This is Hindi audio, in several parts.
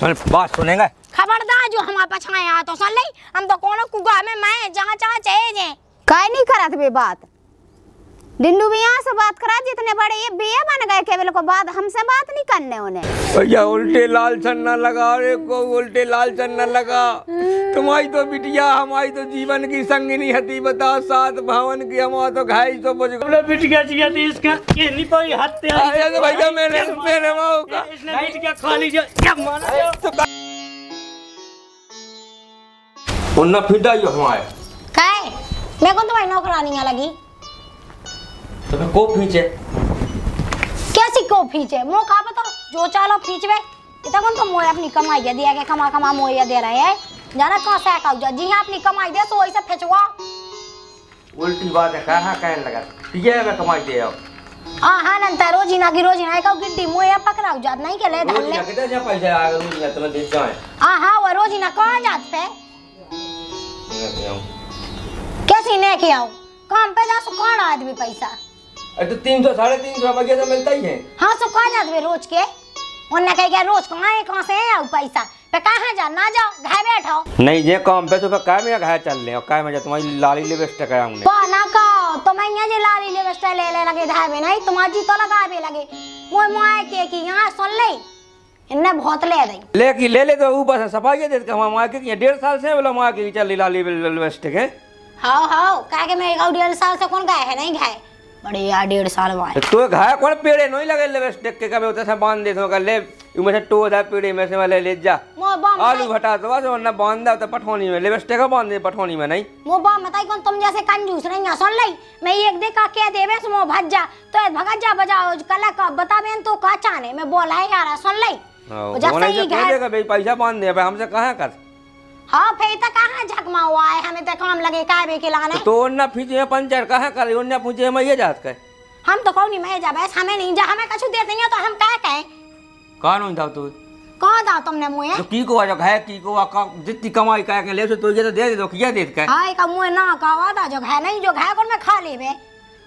बात सुनेंगे खबरदार जो हमारे पछाए आ तो सुन ले हम तो कोनो कुगा में मैं जहां जहां चाहे जे काय नहीं करत बे बात डिंडू भी यहाँ से बात करा जितने बड़े ये बिया बन गए केवल को बात हमसे बात नहीं करने उन्हें भैया उल्टे लाल छन्ना लगा रे को उल्टे लाल छन्ना लगा तुम्हारी तो बिटिया हमारी तो जीवन की संगिनी हती बता सात भावन की हमारा तो घाई तो बुझ हमने बिटिया जिया थी इसका ये नहीं कोई हत्या आया तो भैया मेरे माँ का इसने बिटिया खा लीजिए क्या माना उन्ना फिदा ही हमारे काय मेरे को तो भाई नौकरानी लगी तो को खींचे कैसी को खींचे मो का बता जो चालो खींचवे इतना कौन तो मोए अपनी कमाई दिया के कमा कमा मोए दे रहे हैं जाना कहां से का जी हां अपनी कमाई दे सो ऐसे फेंचवा उल्टी बात है कहां कहने लगा ठीक है मैं कमाई दे आओ हां नंतर रोजीना की रोजीना का गिट्टी मोए पकड़ाओ जात नहीं के ले धल ले कितने जा पैसे आ गए रोजीना तुम्हें दे जाए हां वो रोजीना कहां जात पे कैसी ने के आओ काम पे जा सो कौन आदमी पैसा तो 300 350 रुपये तो मिलता ही है हाँ सो कहाँ जाते वे रोज के उन्हें कह गया रोज कहाँ से है पैसा पे कहाँ जा ना जाओ घर बैठो नहीं जे काम पे तो पे काय में घर चल ले और काय में जा तुम्हारी लाली लिपस्टिक है हमने ना का तो मैं यहाँ जे लाली लिपस्टिक ले लगे धाय में नहीं तुम्हारी तो लगा भी लगे मोए मोए के की यहाँ सुन ले इन्हें बहुत ले दे ले तो ऊपर से सफाई दे के हम मां के 1.5 साल से बोला मां के चल लाली लिपस्टिक है हाँ कह के मैं 1.5 साल से कौन गए है नहीं गए बड़े यार 1.5 साल बाद तो घाय कौन पेड़े नहीं लगे लिपस्टिक के कभी होता से बांध दे तो कर ले उमे से टो दा पेड़े में से वाले ले जा आलू भटा तो बस वरना बांध दा तो पठोनी में लिपस्टिक का बांध दे पठोनी में नहीं मो बा बताई कौन तुम जैसे कंजूस नहीं सुन ले मैं एक दे का के देवे सो भज जा तो भगत जा बजाओ कल का बताबेन तो का चाने मैं बोला है यार सुन ले जैसे ही देगा भाई पैसा बांध दे हमसे कहां कर हाँ फिर तो कहाँ झकमा हुआ है हमें तो काम लगे काय बे के लाने तो ना फीजे पंचर कहां कर ओन्ना पूछे मैं ये जात के हम तो कौन नहीं मैं जा बस हमें नहीं जा हमें कछु देते नहीं तो हम क्या कहें कौन हो दाव तू कह दा तुमने मुए तो की को जो है की को जितनी कमाई का के ले तो ये तो दे दो किया देत का हां का मुए ना का वादा जो है नहीं जो है कौन में खा लेबे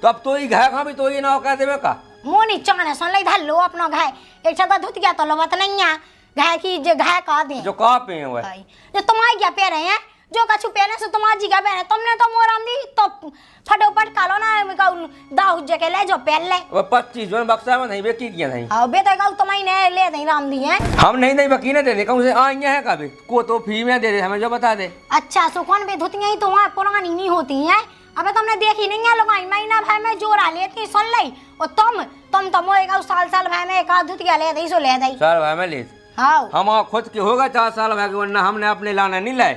तो अब तो ही घा खा भी तो ही ना का देबे का मोनी चाने सुन ले धल लो अपना घाय एक छता धुत गया तो लो बात नहीं है घाय की जो घाय का दे जो का पे है जो तुम्हारी क्या पे रहे हैं जो कछु पहने से तुम्हारी जी का पहने तुमने तो मोराम दी तो फटोफट कालो ना दाऊ जके ले जो पहन ले वो 25 जन बक्सा में नहीं बेकी किया नहीं हां बे तो गाऊ तुम्हारी ने ले नहीं राम दी है हम नहीं बकी ने दे दे कहूं से आई है का बे को तो फ्री में दे दे हमें जो बता दे अच्छा सो कौन बे धुतियां ही तो वहां पुरानी नहीं होती हैं अबे तुमने देखी नहीं है लोग महीना भाई में जोरा लेती सुन ले और तुम तो मोए गाऊ साल भाई में एक आध धुतिया ले दई सो ले दई साल भाई में ले हां हम खुद के होगा 4 साल भाई वरना हमने अपने लाना नहीं लाए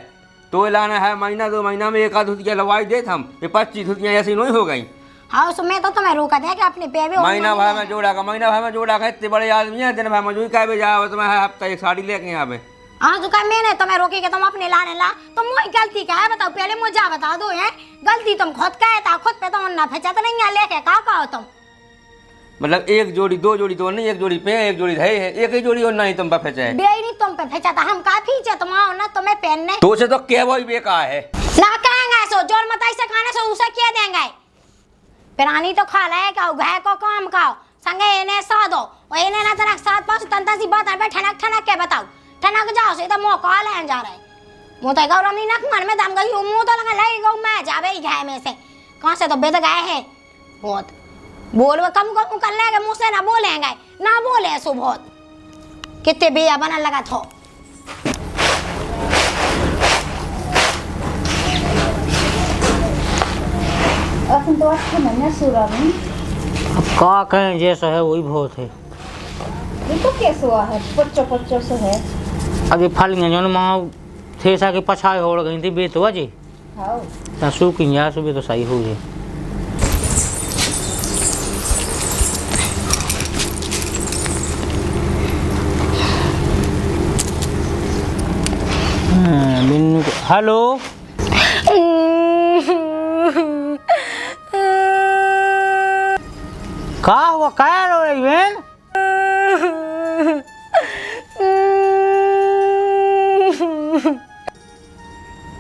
तो लाना है महीना 2 महीना में एक आध धुतिया लवाई देत हम ये 25 धुतियां ऐसी नहीं हो गई हाँ उसमें तो तुम्हें रोका था कि अपने पे भी महीना भाई में जोड़ा का महीना भाई में जोड़ा का इतने बड़े आदमी हैं दिन भाई मजूरी का भी जाओ तो मैं हफ्ता एक साड़ी लेके यहाँ पे हाँ तो क्या मैंने तुम्हें रोकी कि तुम अपने लाने ला तुम वही गलती क्या है बताओ पहले मुझे बता दो है गलती तुम खुद का है था खुद पे तो ना फेंचा तो नहीं है लेके का हो तुम मतलब एक जोड़ी 2 जोड़ी तो नहीं एक जोड़ी पे एक जोड़ी है एक ही जोड़ी और नहीं तुम पे फेंचा है बे नहीं तुम पे फेंचा था हम काफी चे तुम आओ ना तुम्हें पहनने तो से तो क्या वही बेका है ना कहेंगे सो जोर मताई से खाने से उसे क्या देंगे प्राणी तो खा ले का गाय को काम खाओ संगे इन्हें सा दो और इन्हें ना तरह साथ पास तंता सी बात है ठनक ठनक के बताओ ठनक जाओ से तो मौका लेन जा रहे मोता गौरव नहीं नक मन में दम गई मुंह तो लगा ले गौ मैं जावे गाय में से कहां से तो बेद गाय है बहुत बोलवे कम कर लेंगे मुंह से ना बोलेंगे ना बोले सो बहुत कितने बिया बना लगा थो अपन तो अच्छे महीने सूरा में अब का कहें जैसा है वही बहुत है ये तो कैसे हुआ है पच्चो से है अभी फलियां जो माँ थेसा के पछाए हो गई थी बेतवा जी हाँ ता सूखी या सुबह तो सही हो जाए हेलो का हुआ क्या रो रही बहन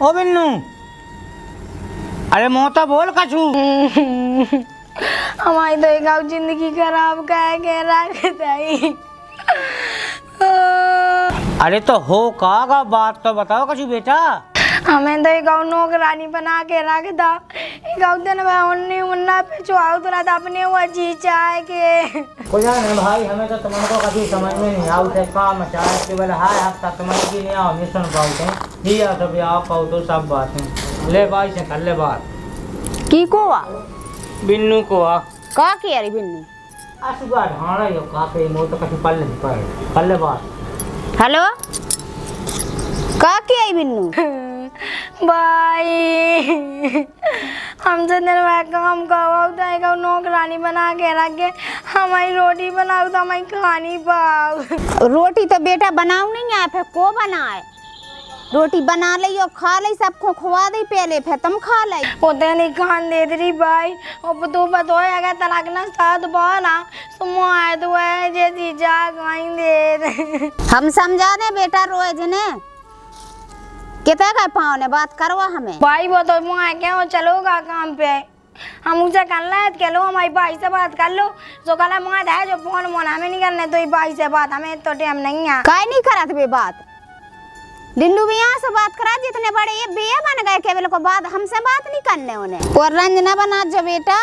ओ बिन्नू अरे मोता बोल कछु हमारी तो एक जिंदगी खराब का के रख दई अरे तो हो का बात तो बताओ कछु बेटा। हमें तो एक नौकरानी बना के रख दा। एक दिन मैं उन्नी मुन्ना पे चुआऊ तो ना अपने वो जी चाहे के को जाने भाई, हमें तो तुमको कभी समझ में नहीं आउ थे का मचाए केवल हाय हफ्ता समझ की नहीं आओ मिशन पाऊते दिया सब आओ पाऊ तो सब बातें ले भाई से कर ले बात। की को आ बिन्नू को आ का की अरे बिन्नू असुगा ढाड़ा यो का पे मो तो कछु पल्ले नहीं कर ले बात। हेलो का की आई बिन्नू भाई हमसे दिन में काम करवाओ तो एक नौकरानी बना के रखे हमारी रोटी बनाओ तो हमारी खानी पाओ। रोटी तो बेटा बनाऊ नहीं आए फिर को बनाए रोटी बना ले और खा ले सबको खुआ दे पहले फिर तुम खा ले होते नहीं खान दे रही भाई और तू बतो अगर तलाक ना साथ बोला सुमो आए तो है जैसी जा खाई दे हम समझा दे बेटा रोए जने कितना का पाँव ने बात करवा हमें भाई वो तो मुँह क्या वो चलोगा काम पे हम उसे कर ले के लो हमारी भाई से बात कर लो जो कल मुँह है जो फोन मोन हमें नहीं करने तो भाई से बात हमें तो टाइम नहीं है काय नहीं करा थे बात डिंडू भी यहाँ से बात करा जितने बड़े ये बेया बन गए केवल को बात हमसे बात नहीं करने उन्हें और रंजना बना जो बेटा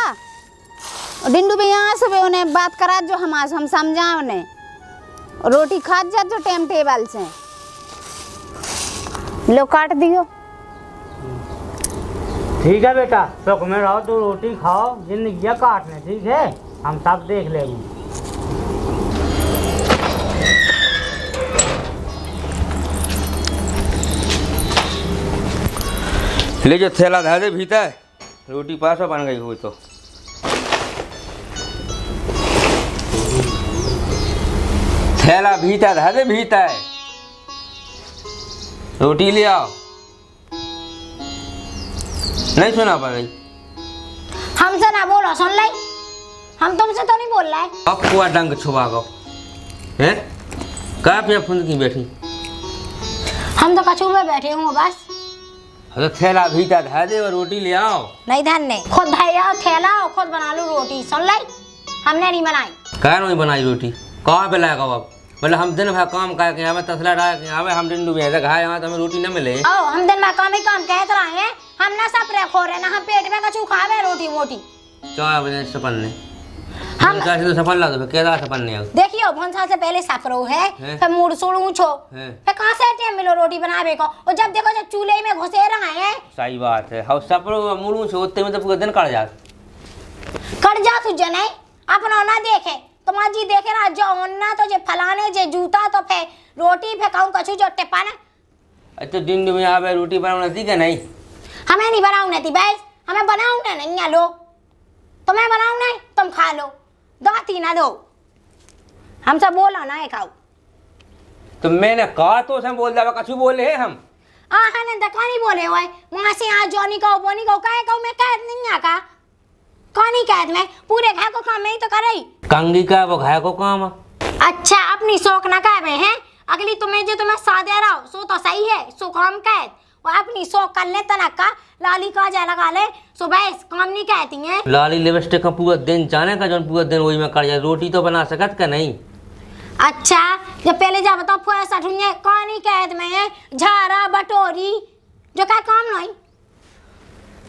डिंडू भी यहाँ से उन्हें बात करा जो हम समझा उन्हें रोटी खा जा जो टाइम टेबल से लो काट दियो। ठीक है बेटा सुख में रहो तो रोटी खाओ जिंदगी काटने ठीक है हम सब देख लेंगे। ले जो थैला धा दे भीतर रोटी पास बन गई हो तो थैला भीतर धा दे भीतर रोटी ले आओ। नहीं सुना पा रही हमसे ना बोलो सुन ले हम तुमसे तो नहीं बोल रहे अब कुआ डंग छुपा गो हैं कहाँ पे फुंद की बैठी हम तो कछू में बैठे हूँ बस। तो थैला भीतर धा दे और रोटी ले आओ। नहीं धन्य खुद भैया थैला खुद बना लो रोटी सुन ले हमने नहीं बनाई कहाँ नहीं बनाई रोटी कहाँ पे लाएगा अब मतलब हम दिन भर काम करके हमें तसला डाल के हमें हम दिन डूबे घाय यहाँ तो हमें रोटी न मिले। ओ हम दिन में काम ही काम कहते रहे हैं हम ना सपरे खो रहे ना हम पेट में कछु खावे रोटी मोटी 4 बजे सपन ने हम कैसे तो सफल ला दो क्या सपन ने देखियो भंसा से पहले सपरो है फिर मूड सोड़ू छो फिर कहाँ से टाइम मिलो रोटी बनावे को और जब देखो जब चूल्हे में घुसे रहे हैं। सही बात है हम सपरो मुड़ू छो उतने में तो पूरा दिन कट जा तुझे नहीं अपना ना देखे तुम जी देखे ना जो ओन्ना तो जे फलाने जे जूता तो फे रोटी फेंकाऊं कछु जो टिपाना अच्छा दिन में आवे रोटी बनाऊं थी क्या नहीं हमें नहीं बनाऊं थी भाई हमें बनाऊं नहीं है लो तुम्हें बनाऊं नहीं तुम खा लो दाती ना दो हमसे बोलो ना खाओ तो मैंने कहा तो हम बोल दे कछु बोले हैं हम हाँ ने तक नहीं बोले हुए वहां से यहाँ जॉनी का बोनी का कहे कहूँ मैं कैद नहीं आका कौन कैद में पूरे घर को काम में ही तो कर रही कंगी का वो घर को काम अच्छा अपनी शौक ना कह रहे हैं अगली तुम्हें जो तुम्हें सादे रहो सो तो सही है सो काम कैद और अपनी शौक कर ले तनक का लाली का जा लगा ले सुबह काम नहीं कहती हैं लाली लिपस्टिक का पूरा दिन जाने का जो पूरा दिन वही में कर जाए रोटी तो बना सकत का नहीं। अच्छा जब पहले जा बताओ फुआ ठुनिए कौन कैद में है झारा बटोरी जो क्या काम नहीं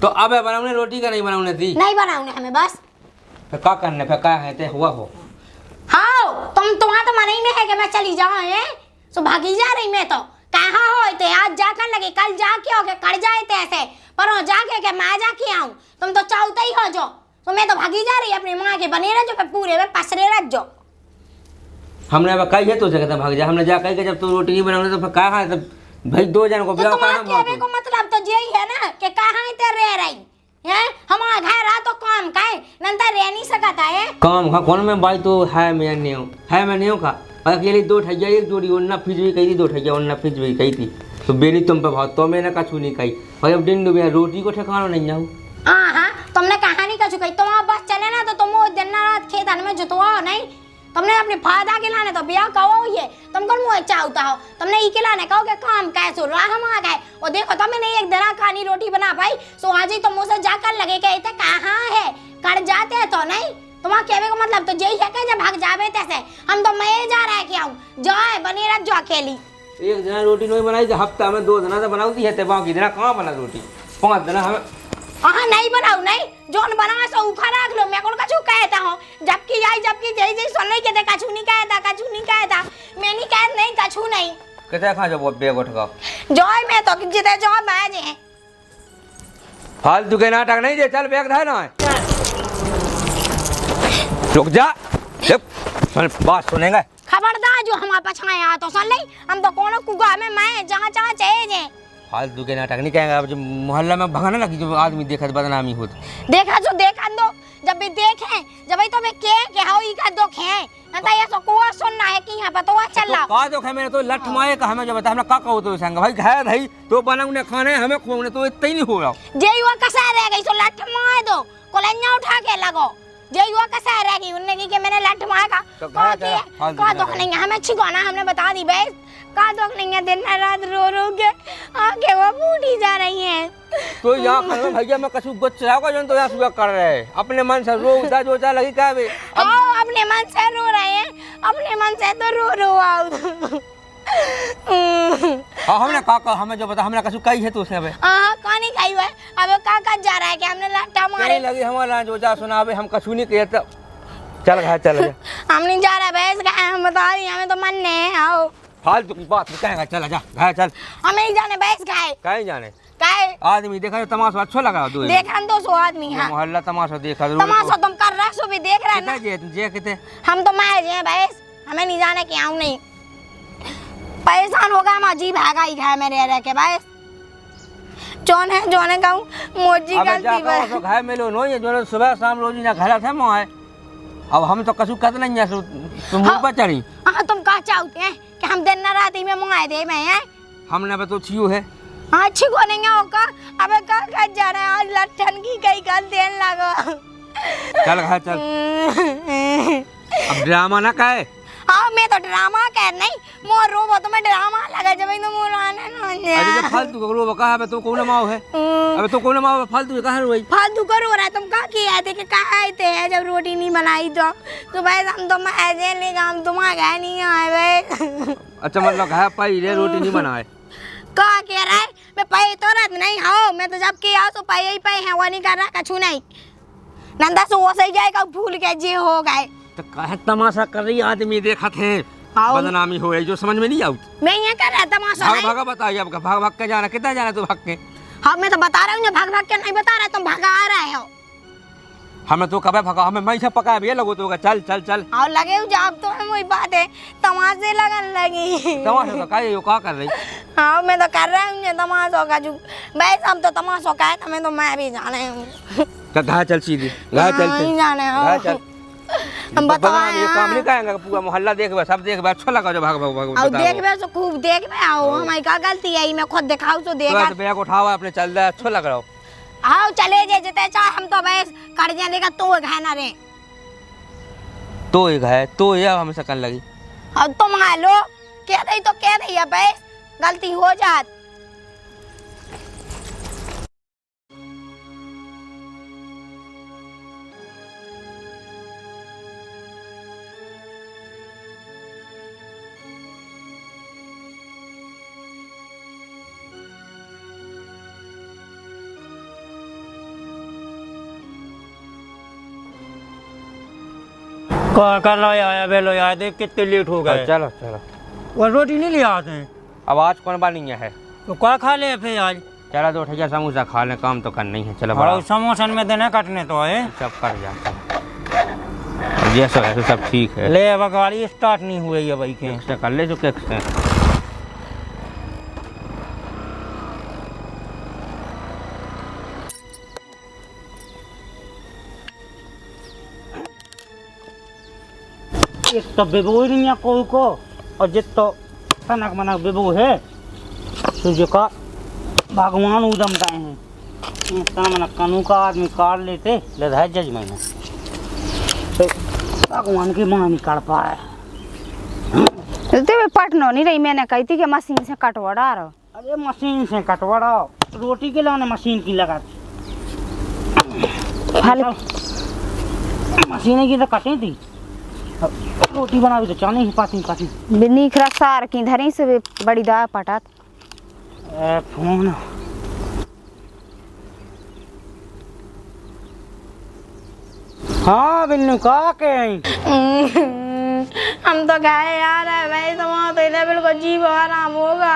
तो अब बनाऊने रोटी का नहीं बनाऊने थी नहीं बनाऊने हमें बस फिर क्या करने फिर क्या है ते हुआ हो हाँ तुम्हारा तो मन ही नहीं है कि मैं चली जाऊँ है सो भागी जा रही मैं तो कहाँ हो ते आज जाकर लगे कल जाके हो के कर जाए थे ऐसे पर हो जाके के मैं जाके आऊँ तुम तो चाहते ही हो जो तो मैं तो भागी जा रही अपनी माँ के बने रह जो फिर पूरे में पसरे रह जो हमने अब कही है तो जगह भाग जा हमने जा कही के जब तू रोटी नहीं बनाने तो फिर कहा है भाई 2 जन को ब्याह करना को मतलब तो यही है ना कि कहाँ ते रह रही हैं हमारा घर आ तो काम काहे नंता रह नहीं सकता है काम का कौन में भाई तो है मैं नहीं हूं का अकेली 2 ठैया एक जोड़ी ओन्ना फिज भी कही थी 2 ठैया ओन्ना फिज भी कही थी तो बेनी तुम पे भाव तो मैंने कछु नहीं कही भाई अब दिन डूबे रोटी को ठिकाना नहीं जाऊं हां तुमने कहानी कछु कही तुम बस चले ना तो तुम दिन रात खेतन में जुतवा नहीं तुमने अपने फायदा के लाने तो ब्याह कहो ये तुम कौन मुँह चाहता हो तुमने ई के लाने कहो कि काम कैसे रहा हम आ गए और देखो तो मैंने एक दरा खानी रोटी बना पाई सो आज ही तुम मुझसे जाकर लगे के इतने कहाँ है कर जाते हैं तो नहीं तुम्हारा कहने का मतलब तो यही है कि जब भाग जावे तैसे हम तो मैं जा रहा है कि आऊँ जाए बनी रह जो अकेली एक जना रोटी नहीं बनाई तो हफ्ता में 2 दिन तो बनाती है, बाकी दिन कहाँ बना रोटी, 5 दिन हमें नहीं बनाऊ नहीं, जोन बना सो उखा रख लो। मैं कौन कछु कहता हूँ, जबकि आई जबकि जई जई सुन नहीं कहते कछु नहीं कहता, मैं नहीं कहत नहीं कछु नहीं कहते खा जो बेग उठगा जॉय में तो जिते जॉय बाजे हैं फालतू के नाटक नहीं दे, चल बैग धर ना रुक जा, बात सुनेंगे खबरदार जो हमारे पछाए आ तो सुन ले, हम तो कोनो कुगा में मैं जहाँ चाहिए फालतू के नाटक नहीं कहेंगे। अब जब मोहल्ला में भगाने लगी, जब आदमी देखा तो बदनामी होती, देखा जो देखा दो, जब भी देखे जब भी तो मैं के हाउ ई का दुख है अंता ये सो को सुनना है कि यहां पर तो चल रहा का दुख है मेरे तो लठ मारे का हमें जो बता हमने का कहो तो संग भाई है भाई तो बनाऊने खाने हमें खोने तो इतना ही नहीं हो रहा जे युवा कसा रह गई सो लठ मार दो कोलन्या उठा के लगो, जे युवा कसा रह गई उनने की मैंने लठ मारा का दुख नहीं है, हमें छिगोना हमने बता दी बे का दुख नहीं है, दिन रात रो के आंखें वो फूटी जा रही हैं। तो यहाँ खाने में भैया मैं कछु गुस्सा होगा जो तो यहाँ सुबह कर रहे हैं अपने मन से रो उदा जो चा लगी का बे अपने मन से रो रहे हैं, अपने मन से तो रो आओ हाँ हमने का हमें जो बता हमने कछु कही है तो उसने बे कहानी कही है अब का जा रहा है कि हमने लट्टा मारे लगी हमारा जो जा सुना बे हम कछु नहीं कहते, चल घर चल हम नहीं जा रहा भैंस का हम बता रही हमें तो मन नहीं आओ फालतू की बात कहेगा, चल जा घर चल हमें नहीं जाने भैंस का है कहीं जाने काहे आदमी देखा तमाशा अच्छा लगा दो देखा दो सो आदमी हां मोहल्ला तमाशा देखा तमाशा तुम कर रहा सो भी देख रहा ना जे कितने हम तो मार जे भैंस हमें नहीं जाने कि आऊं नहीं परेशान हो गया हम अजीब भागा ही खाए मेरे रह के भैंस जोने कहूं मोजी गलती बस तो घर में लो नो ये जो सुबह शाम रोज ना घर थे मोए अब हम तो कछु कर नहीं है तुम मुंह पर चढ़ी हां तुम का चाहते हैं कि हम दिन ना रात में मंगाए दे मैं हैं हमने बे तो छियो है अच्छी को नहीं होगा अबे का जा रहा है आज लट्ठन की कई का देन लगो चल घर चल अब ड्रामा ना कहे हाँ मैं तो ड्रामा कह नहीं मोर रोबो तो मैं ड्रामा लगा जब तो मोर आने ना अरे जब फालतू को रोबो कहा है तो कौन माओ है अबे तो कौन माओ फालतू कहां रोई फालतू कर रो रहा है तुम का किया थे कि कहा आए थे जब रोटी नहीं बनाई तो भाई हम तो मैं ऐसे ले हम तुम्हारा घर नहीं आए भाई अच्छा मतलब कहा पाई रे रोटी नहीं बनाए का कह रहा है मैं पाई तो रात नहीं हां मैं तो जब के आओ तो पाई ही पाई है वो नहीं कर रहा कछु नहीं नंदा सो वो सही जाएगा भूल के जे हो गए तो कहे तमाशा कर रही आदमी देखा थे बदनामी हो रही जो समझ में नहीं आउट मैं ये कर रहा तमाशा भाग भाग बताइए अब भाग के जाना कितना जाना तू भाग के हाँ मैं तो बता रहा हूँ भाग के नहीं बता रहा तुम भागा आ रहे हो हमें तो कब भगा हमें मैं से पका भी लगो तो चल चल चल और लगे हो जाब तो है वही बात है तमाशे लगन लगी तमाशा का काय यो का कर रही हाँ मैं तो कर रहा हूँ तमाशों का जो भाई हम तो तमाशों का है तुम्हें तो मैं भी जाने हूँ चल घर चल सीधी घर चल नहीं जाने घर चल हम बताओ ये काम नहीं करेंगे पूरा मोहल्ला देख बे सब देख बे अच्छा लगा जो भाग भाग भाग और देख बे तो खूब देख बे आओ हमारी क्या गलती है मैं खुद दिखाऊं तो देखा तो बैग उठाओ अपने चल रहा अच्छा लग रहा हो आओ चले जे जते चाह हम तो बस कर जाने का तो है ना रे तो एक है तो ये हमें सकन लगी अब तुम लो कह दई तो कह दई बस गलती हो जात कर लो आया बेलो यार देख कितने लेट हो गए चलो चलो वो रोटी नहीं ले आते हैं अब आज कौन बानी है तो क्या खा ले फिर आज चला 2 ठिया समोसा खा ले काम तो करना ही है चलो और समोसन में देने कटने तो है सब कर जाते ये सब है तो सब ठीक है ले अब गाड़ी स्टार्ट नहीं हुई है भाई के कर ले जो के एक तो बेबू ही नहीं है कोई को और जित तो तनक मनक बेबू है तो जो का भगवान उदम गए हैं इतना मनक कानू का आदमी काट लेते ले है जज मैंने तो भगवान की मां नहीं काट पा रहा तो पटनो नहीं रही मैंने कही थी कि मशीन से कटवाड़ा रहो अरे मशीन से कटवाड़ा रोटी के लाने मशीन की लगाती खाली मशीन की तो कटी थी रोटी बना भी तो चानी ही पाती पाती बिनीख रसार की धरी से बड़ी दाल पटात फोन हाँ बिन्नू का के हम तो गए यार है भाई तो वहाँ तो इधर बिल्कुल जीव आराम होगा।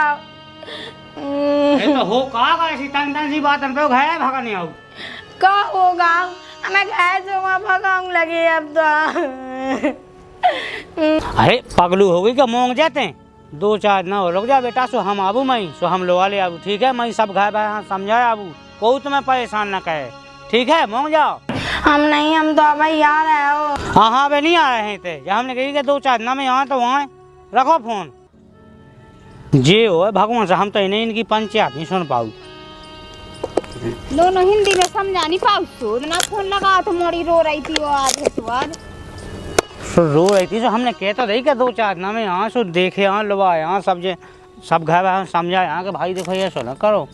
ये तो हो का ऐसी तन सी बात पे घाय भागा नहीं आऊ का होगा मैं गए तो वहाँ भगाऊं लगी अब तो। अरे पगलू हो गई क्या मोंग जाते हैं 2-4 ना हो लोग जा बेटा सो हम आबू मई सो हम लोग वाले आबू ठीक है मई सब घाय भाई समझाए आबू कोई तुम्हें परेशान ना कहे ठीक है मोंग जाओ। हम नहीं हम तो भाई आ रहे हो। हाँ हाँ वे नहीं आ रहे हैं थे जब हमने कही कि 2-4 ना में यहाँ तो वहाँ रखो फोन जे हो भगवान से हम तो इन्हें इनकी पंचायत नहीं सुन पाऊ दोनों हिंदी में समझा नहीं पाऊ सो ना फोन लगा तो मोड़ी रो रही थी वो आज है तो आज रो रही थी जो हमने कहता था कि 2-4 ना में यहाँ सो देखे यहाँ लवा यहाँ सब घर समझा यहाँ के भाई देखो ये सो ना करो।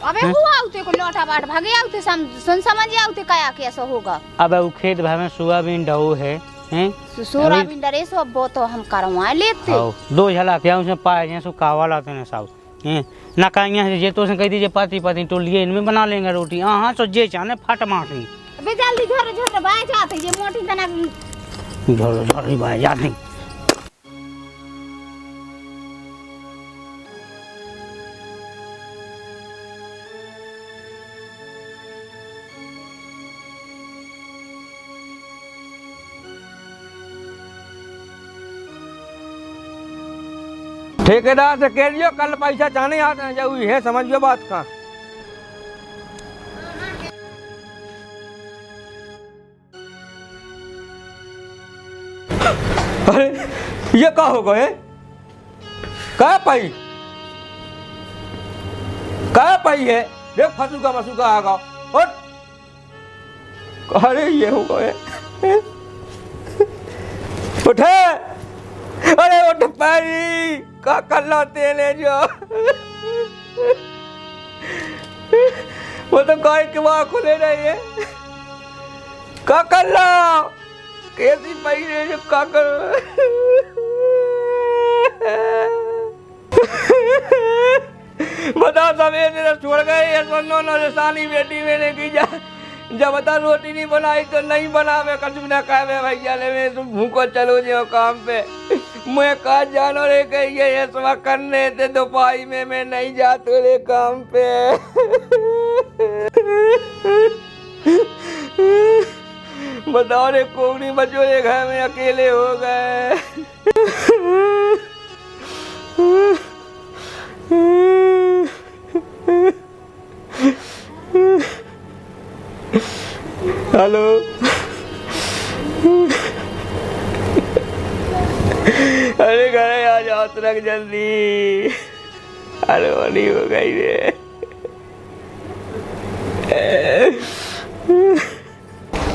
अबे हुआ आउते को लोटा बाट भागे आउते सुन समझ आउते कया कैसा होगा। अब वो खेत भर में सोयाबीन डहो है हैं सोयाबीन डरे सो वो तो हम करवा लेते 2 झला क्या उसमें पाए हैं सो कावा लाते हैं सब हैं ना कहीं से जे तो से कह दीजिए पाती पाती तो लिए इनमें बना लेंगे रोटी हाँ सो जे चाहे फट मारती अबे जल्दी झोर झोर बाय जाते ये मोटी तना झोर झोर बाय जाती ठेकेदार से कह दियो कल पैसा चाहने आते हैं जब है समझियो बात का। अरे ये का हो गए का पाई है देख फसूगा मसूगा आगा और अरे ये हो गए उठे अरे उठ पाई का कर लो तेले जो वो तो गाय के वहां खुले रही है का कर लो कैसी पैसे जो का कर बता सवेरे छोड़ गए ये सुनो नौजवानी बेटी मैंने की जा जब बता रोटी नहीं बनाई तो नहीं बनावे कछ ना खावे भैया ले मैं तुम भूखो चलो जो काम पे मैं कहा जानो रे कही ये सब करने थे दोपहरी में मैं नहीं जाते रे काम पे बताओ रे कोनी बच्चों रे घर में अकेले हो गए। हेलो अरे घर आ जाओ तुरंत जल्दी अरे नहीं हो गई रे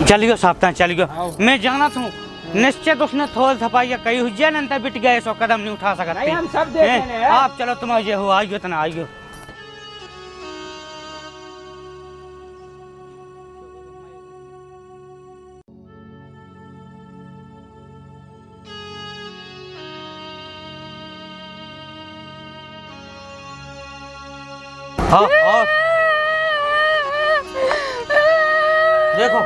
चलियो साप्ताह चलियो मैं जाना था निश्चित उसने थोल थपाई कही हुई न बिट गए सो कदम नहीं उठा सकते हम सब देखेंगे आप चलो तुम ये हो आइयो तना आइयो हाँ और देखो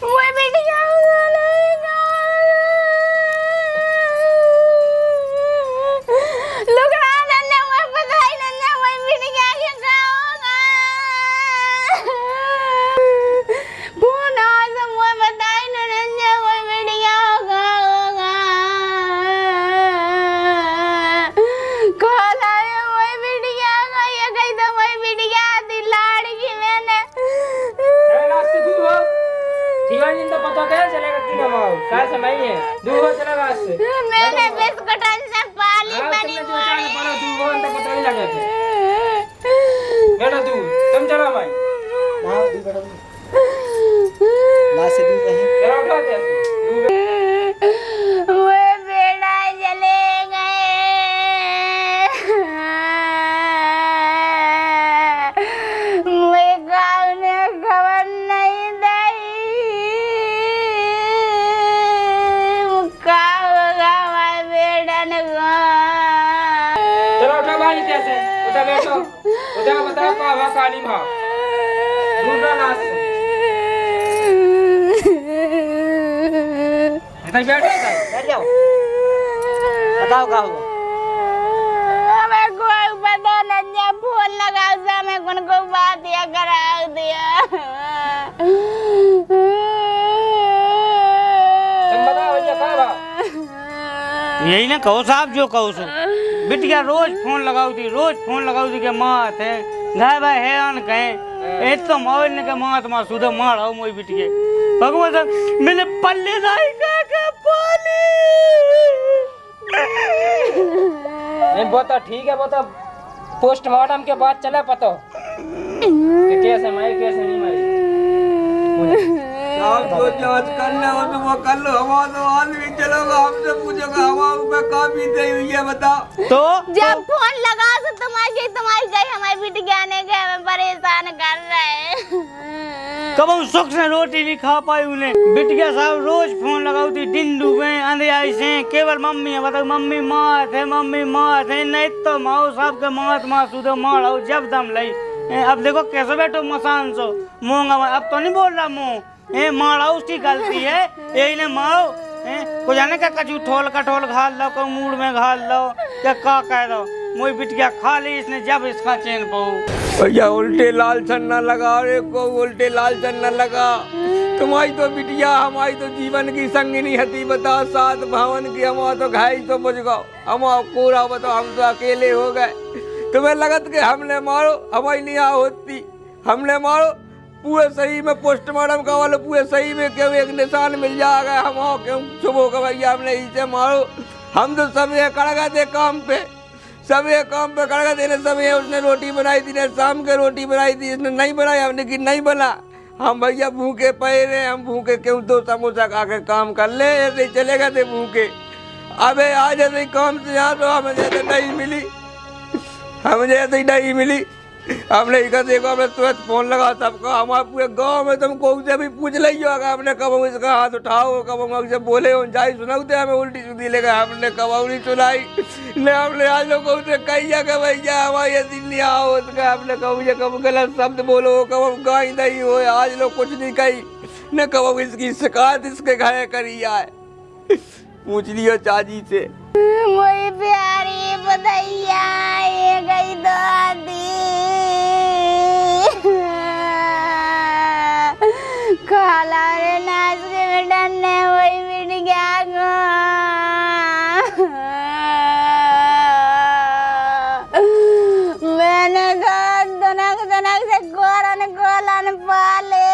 वो बिटिया लोग नन्ना वो बताई नन्ना वो बिटिया के होगा फोन आज वो बताई नन्ना वो बिटिया होगा कॉल आया वो बिटिया का ये कही तो वो बिटिया दिलाड़ी की मैंने चलो उठो भाई कैसे उठा बैठो उठा बताओ का कहानी भाव दूसरा नाच इधर बैठ जाओ बताओ का हुआ हमें कोई पता नहीं, फोन लगाओ सा मैं उनको बात या करा दिया। तुम बताओ भैया का भाव यही ना कहो साहब जो कहो सो। बिटिया रोज फोन लगाऊ थी के माँ थे घर भाई है अन कहे एक तो मोबाइल ने के माँ तो माँ सुधा मार आओ मोई बिटिया भगवान साहब मैंने पल्ले दाई का पानी नहीं वो तो ठीक है, वो तो पोस्टमार्टम के बाद चले पतो कि कैसे मारी कैसे नहीं मारी। आप जो जांच करना हो तो वो कर लो, हमारा तो आदमी चलोगा हमसे पूछोगा हमारे पे कहाँ बीते हुई है बताओ। तो जब फोन लगा तो तुम्हारी गई हमारी बिटिया ने के हमें परेशान कर रहे। कब हम सुख से रोटी नहीं खा पाई उन्हें। बिटिया साहब रोज फोन लगाऊ थी डिंडू में अंधेरी से केवल मम्मी है बताओ मम्मी माँ थे नहीं तो माओ साहब के माँ सुधो मारो जब दम लई। अब देखो कैसे बैठो मसान सो मूंगा अब तो नहीं बोल रहा मुँह मारा उसकी गलती है यही ने मारो को जाने क्या कचू ठोल कठोल घाल लो को मूड में घाल लो क्या का कह दो मोई बिटिया खा ली इसने जब इसका चैन पाऊ। भैया उल्टे लाल छन्ना लगा रे को उल्टे लाल छन्ना लगा। तुम्हारी तो बिटिया हमारी तो जीवन की संगिनी हती बताओ, सात भवन की हमारा तो घाई तो बुझ गो हमारा पूरा बताओ हम तो अकेले हो गए। तुम्हें लगत के हमने मारो हमारी नहीं होती हमने मारो पूरे सही में पोस्टमार्टम का वाले पूरे सही में क्यों एक निशान मिल जाएगा हम क्यों सुबह का भैया हमने इसे मारो। हम तो सब ये कड़ गए थे काम पे सब ये काम पे कड़ गए थे सब ये उसने रोटी बनाई थी ने शाम के रोटी बनाई थी इसने नहीं बनाई हमने कि नहीं बना हम भैया भूखे पए रहे हम भूखे क्यों दो समोसा खा के काम कर ले ऐसे ही चले गए थे भूखे। अबे आज ऐसे काम से यहाँ तो हमें जैसे नहीं मिली हमें जैसे ही नहीं मिली हमने इधर देखो हमने तुरंत फोन लगा सबको हमारे पूरे गांव में तुमको उसे भी पूछ ली होगा हमने कब इसका हाथ उठाओ कब से बोले जाई सुनाऊ थे हमें उल्टी सीधी लेकर हमने कब नहीं सुनाई ने हमने आज लोग उसे कही कि भैया हमारी ऐसी नहीं आओ उसका हमने कब गलत शब्द बोलो कब गाई नहीं हो आज लोग कुछ नहीं कही न कब इसकी शिकायत इसके घर करी आए पूछ लियो चाची से मोई प्यारी बधैया ये गई दादी खाला रे नाच के डरने वही मिट गया मैंने कहा दनक से गोलन पाले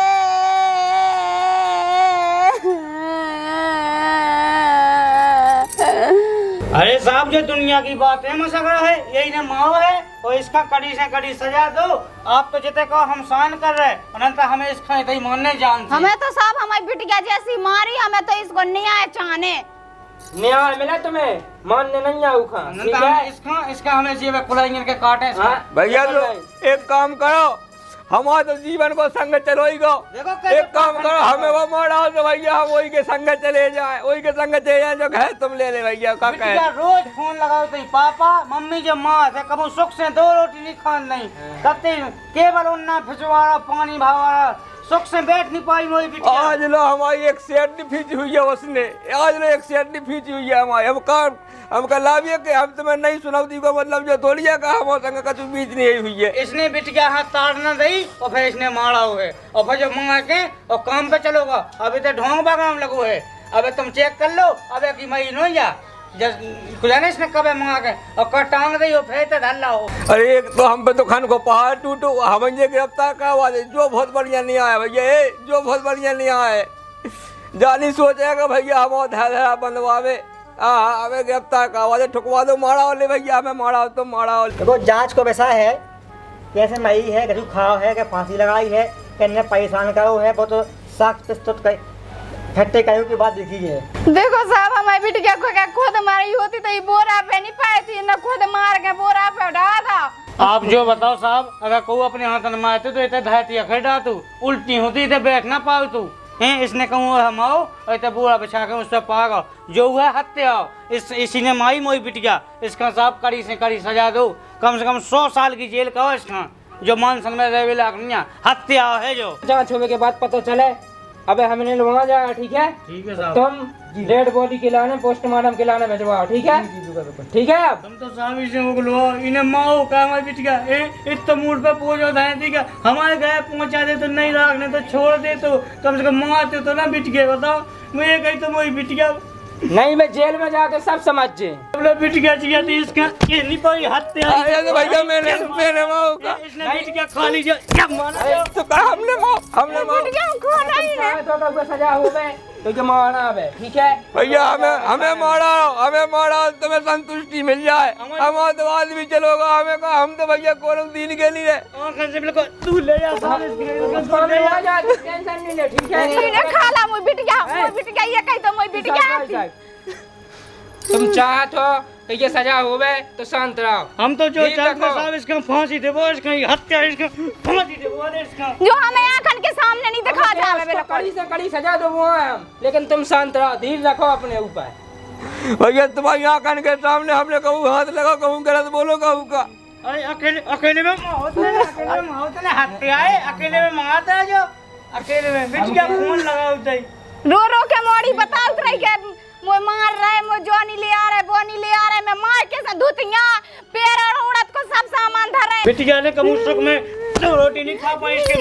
अरे साहब जो दुनिया की बात है मसगरा है यही ने माओ है और इसका कड़ी से कड़ी सजा दो। आप तो जितने को हम सहन कर रहे अनंत हमें इसका इतना मानने जानते हमें तो साहब हमारी बिटिया जैसी मारी हमें तो इसको न्याय चाहने न्याय मिला तुम्हें मानने नहीं आऊ खा ठीक है इसका हमें जीव कुलाइन के काटे भैया तो एक काम करो हमारा तो जीवन को संग चलो ही गो एक काम करो हमें वो मोड़ा तो भैया हम वही के संग चले जाए वही के संग चले जाए जो घर तुम ले ले भैया का कहे रोज फोन लगाओ तो पापा मम्मी जो माँ थे कबो सुख से दो रोटी नहीं खान नहीं करते केवल उन्ना फिचवाड़ा पानी भावाड़ा सुख से बैठ नहीं पाई मोई बिटिया। आज लो हमारी एक सेट फीची हुई है उसने आज लो एक सेट फीची हुई है हमारी हम का लाभ ये कि हम तुम्हें नहीं सुनाती को मतलब जो थोड़ी है का हमारे संग कछु बीच नहीं हुई है। इसने बिटिया हाथ ताड़ न दी और फिर इसने मारा हुए और फिर जब मंगा के और काम पे चलोगा अभी तो ढोंग बागाम लगो है अबे तुम चेक कर लो अबे की मई नो जा खुजाने इसने कबे मंगा के और कर टांग दी हो फिर तो धल्ला हो। अरे एक तो हम पे तो खान को पहाड़ टूटो हम ये गिरफ्तार का आवाज जो बहुत बढ़िया नहीं आया भैया जो बहुत बढ़िया नहीं आया जानी सोचेगा भैया हम धरा बंधवावे हमें गिरफ्तार का आवाज ठुकवा दो मारा वाले भैया हमें मारा तो मारा वाले। देखो जांच को वैसा है कैसे मई है कछु खाओ है क्या फांसी लगाई है क्या परेशान करो है वो तो साक्ष प्रस्तुत फट्टे कहो की बात देखी है। देखो साहब हमारी बिटिया को क्या खुद मारी होती तो ये बोरा पे नहीं पाई थी न खुद मार के बोरा पे उठा था। आप जो बताओ साहब अगर को अपने हाथ में मारते तो इतने धाती अखेड़ा तू उल्टी होती तो बैठ ना पाओ तू हैं इसने कहूँ हम आओ और तब बूढ़ा बिछा के उस पर पागो जो हुआ हत्या आओ इसी ने माई मोई बिटिया इसका साहब कड़ी से कड़ी सजा दो कम से कम 100 साल की जेल का इसका जो मान संग में रहे लाखनिया हत्या है जो जांच होने के बाद पता चले अबे हमने वहाँ जाएगा ठीक है साहब तुम डेड बॉडी के लाने पोस्टमार्टम के लाने भिजवाओ ठीक है ठीक है अब तुम तो साहब इसे वो लो इन्हें माओ का मैं बिटिया इत तो मूड पे पूछो था ठीक है हमारे घर पहुंचा दे तो नहीं रखने तो छोड़ दे तो कम से कम मारते तो ना बिटिया बताओ मैं कही तो वही बिटिया नहीं मैं जेल में जाके सब समझ जे बिटिया चाहिए थी इसका ये नहीं कोई हत्या भैया मैंने माओ का इसने बिटिया खा लीजिए क्या माना तो कहा हमने माओ तो सजा हो गए तो जो मारना अब ठीक है भैया हमें मारा तुम्हें संतुष्टि मिल जाए हम तो आदमी चलोगा हमें कहा हम तो भैया कौन दिन के लिए तू ले जा टेंशन नहीं ले ठीक है खाला मोई बिटिया ये कही तो मोई बिटिया तुम चाहत हो कि ये सजा होवे तो शांत रहो हम तो जो ठीक चाहते रखो। साहब इसका फांसी दे वो इसका हत्या इसका फांसी दे वो इसका जो हमें आंखन के सामने नहीं दिखा जावे उसको बिल्कुल कड़ी से कड़ी सजा दो वो हम लेकिन तुम शांत रहो धीर रखो अपने ऊपर भैया तुम्हारी आंखन के सामने हमने कहूँ हाथ लगा कहूँ गलत बोलो कहूँ का अरे अकेले में मौत ने हत्या है अकेले में मारता है जो अकेले में बिटिया फोन लगा उठाई रो रो के मोड़ी बता उतरई के मोय मार रहे मोय जोनी ले आ रहे बोनी ले आ रहे मैं मार के से धुतिया पैर और औरत को सब सामान धर रहे बिटिया ने कम उस में तो रोटी नहीं खा पाई इसके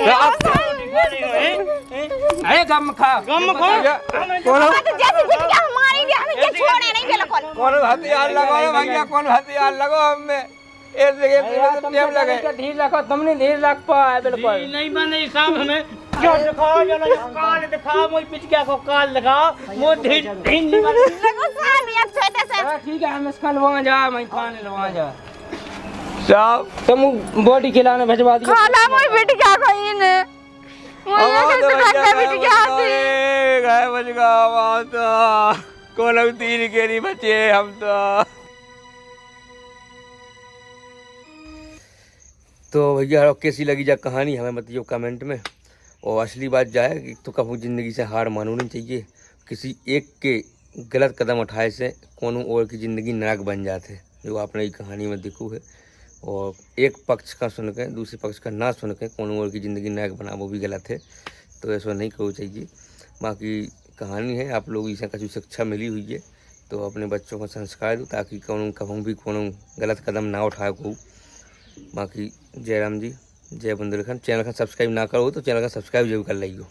अरे गम खा गम खा तो जैसे बिटिया हमारी भी हमें ये छोड़े नहीं बिल्कुल कौन हथियार लगाओ भैया कौन हथियार लगाओ हमें एक जगह तो टेम लगे धीर रखो तुमने धीर रख पाए बिल्कुल नहीं बने साहब हमें जो दिखाओ जो काल दिखाओ मोई पिटिया को काल दिखाओ मो ढील नहीं बने देखो साहब ये छोटे से ठीक है हम इसका वहाँ जा मैं खाने वहाँ जा साहब तुम बॉडी खिलाने भिजवा दिया खाला मोई बिटिया को इने गए बच गया तो कौन तीन के नहीं बचे हम तो भैया कैसी लगी जा कहानी हमें बताइए कमेंट में। और असली बात जा है कि तो कभी ज़िंदगी से हार मानू नहीं चाहिए। किसी एक के गलत कदम उठाए से कोनो और की ज़िंदगी नरक बन जाते जो आपने ये कहानी में देखू है। और एक पक्ष का सुन के दूसरे पक्ष का ना सुन के कोनो और की ज़िंदगी नरक बना वो भी गलत है। तो ऐसा नहीं करना चाहिए। बाकी कहानी है आप लोग इसे कुछ शिक्षा मिली हुई है तो अपने बच्चों को संस्कार दो ताकि कहूँ भी कोनो गलत कदम ना उठाए को। बाकी जय राम जी जय बुंदेलखंड। चैनल का सब्सक्राइब ना करो तो चैनल का सब्सक्राइब जरूर कर लीजिए।